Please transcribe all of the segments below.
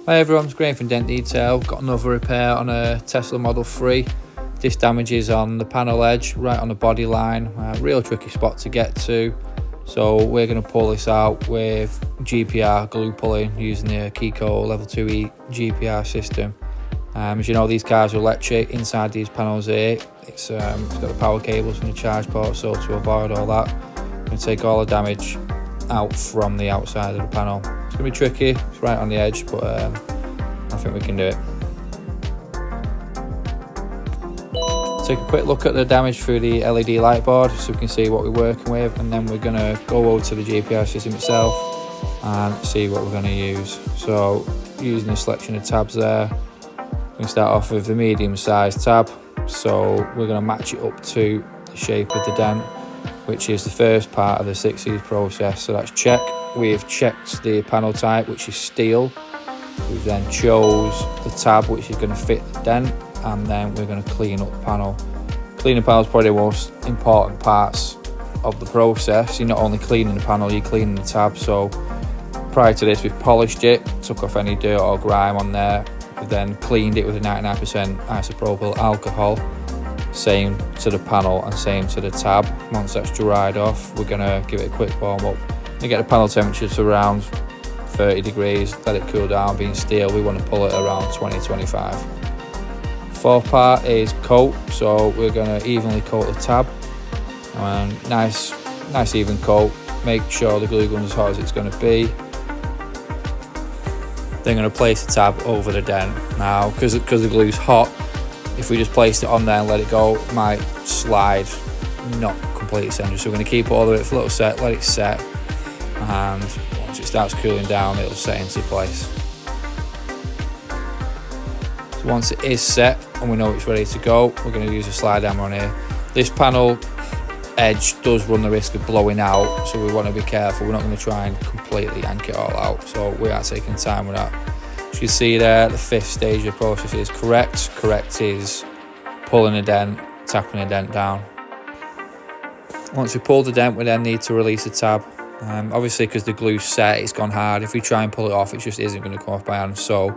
Hi everyone, it's Graham from Dent Detail. Got another repair on a Tesla Model 3. This damage is on the panel edge, right on the body line. Real tricky spot to get to. So we're going to pull this out with GPR glue pulling using the Keco Level 2E GPR System. As you know, these cars are electric. Inside these panels here, it's got the power cables from the charge port, so to avoid all that, I'm going to take all the damage out from the outside of the panel. It's going to be tricky, it's right on the edge, but I think we can do it. Take a quick look at the damage through the LED light board so we can see what we're working with, and then we're going to go over to the GPR system itself and see what we're going to use. So using a selection of tabs there, we can start off with the medium sized tab. So we're going to match it up to the shape of the dent, which is the first part of the 6 process. So that's check. We've checked the panel type, which is steel. We've then chose the tab which is going to fit the dent, and then we're going to clean up the panel. Cleaning the panel is probably the most important parts of the process. You're not only cleaning the panel, you're cleaning the tab. So prior to this, we've polished it, took off any dirt or grime on there. We've then cleaned it with a 99% isopropyl alcohol. Same to the panel and same to the tab. Once that's dried off, we're going to give it a quick warm up and get the panel temperature to around 30 degrees, let it cool down. Being steel, we want to pull it around 20-25. Fourth part is coat, so we're going to evenly coat the tab. Nice even coat. Make sure the glue gun's as hot as it's going to be. Then going to place the tab over the dent. Now, because the glue's hot, if we just placed it on there and let it go, it might slide not completely centered. So we're going to keep it all the way for a little set, let it set, and once it starts cooling down, it'll set into place. So once it is set and we know it's ready to go, we're going to use a slide hammer on here. This panel edge does run the risk of blowing out, so we want to be careful. We're not going to try and completely yank it all out, so we are taking time with that. As you see there, the 5th stage of the process is correct. Correct is pulling a dent, tapping a dent down. Once we pull the dent, we then need to release the tab. Obviously, because the glue's set, it's gone hard. If we try and pull it off, it just isn't going to come off by hand. So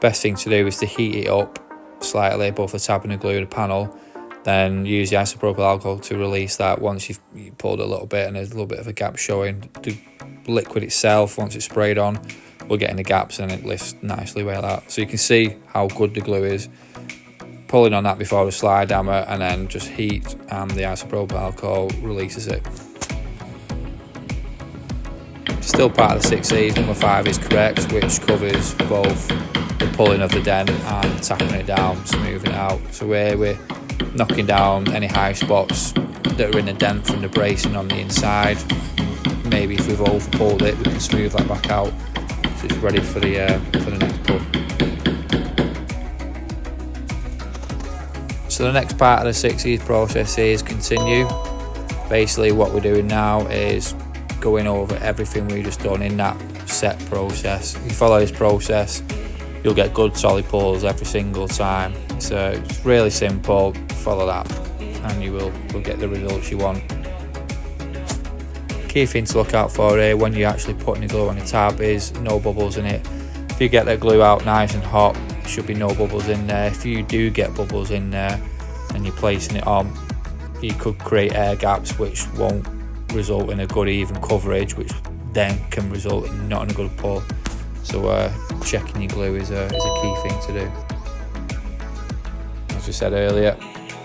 best thing to do is to heat it up slightly, both the tab and the glue of the panel. Then use the isopropyl alcohol to release that. Once you've pulled a little bit and there's a little bit of a gap showing, the liquid itself, once it's sprayed on, we'll get in the gaps and it lifts nicely well out. So you can see how good the glue is. Pulling on that before the slide hammer, and then just heat, and the isopropyl alcohol releases it. Still part of the 6 E's. Number 5 is correct, which covers both the pulling of the dent and tapping it down, smoothing it out. So we're knocking down any high spots that are in the dent from the bracing on the inside. Maybe if we've over pulled it, we can smooth that back out, so it's ready for the next pull. So the next part of the 6 E's process is continue. Basically what we're doing now is going over everything we've just done in that set process. If you follow this process, you'll get good solid pulls every single time. So it's really simple. Follow that and you will get the results you want. Key thing to look out for here when you're actually putting the glue on the tab is no bubbles in it. If you get that glue out nice and hot, there should be no bubbles in there. If you do get bubbles in there and you're placing it on, you could create air gaps which won't result in a good even coverage, which then can result in not in a good pull. So checking your glue is a key thing to do. As we said earlier,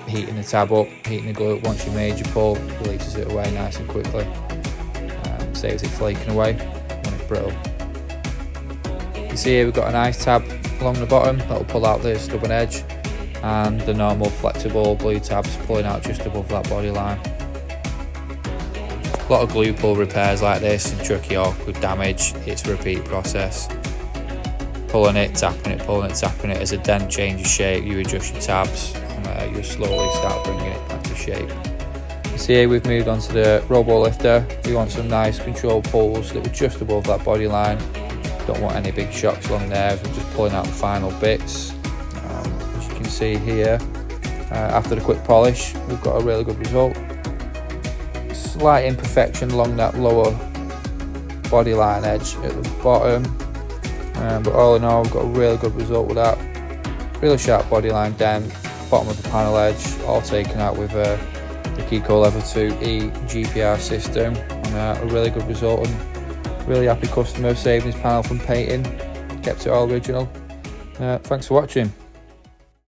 heating the tab up, heating the glue up once you made your pull, releases it away nice and quickly. Saves it flaking away when it's brittle. You see here we've got a nice tab along the bottom that will pull out the stubborn edge, and the normal flexible blue tabs pulling out just above that body line. A lot of glue pull repairs like this and tricky awkward damage, it's a repeat process. Pulling it, tapping it, pulling it, tapping it. As a dent changes shape, you adjust your tabs and you slowly start bringing it back to shape. You see here we've moved on to the robo lifter. We want some nice controlled pulls that were just above that body line. Don't want any big shocks along there. We're just pulling out the final bits. As you can see here, after the quick polish, we've got a really good result. Slight imperfection along that lower body line edge at the bottom. But all in all, we've got a really good result with that. Really sharp bodyline dent, bottom of the panel edge, all taken out with the Keco Level 2E GPR system, and a really good result, and really happy customer, saving his panel from painting, kept it all original. Thanks for watching.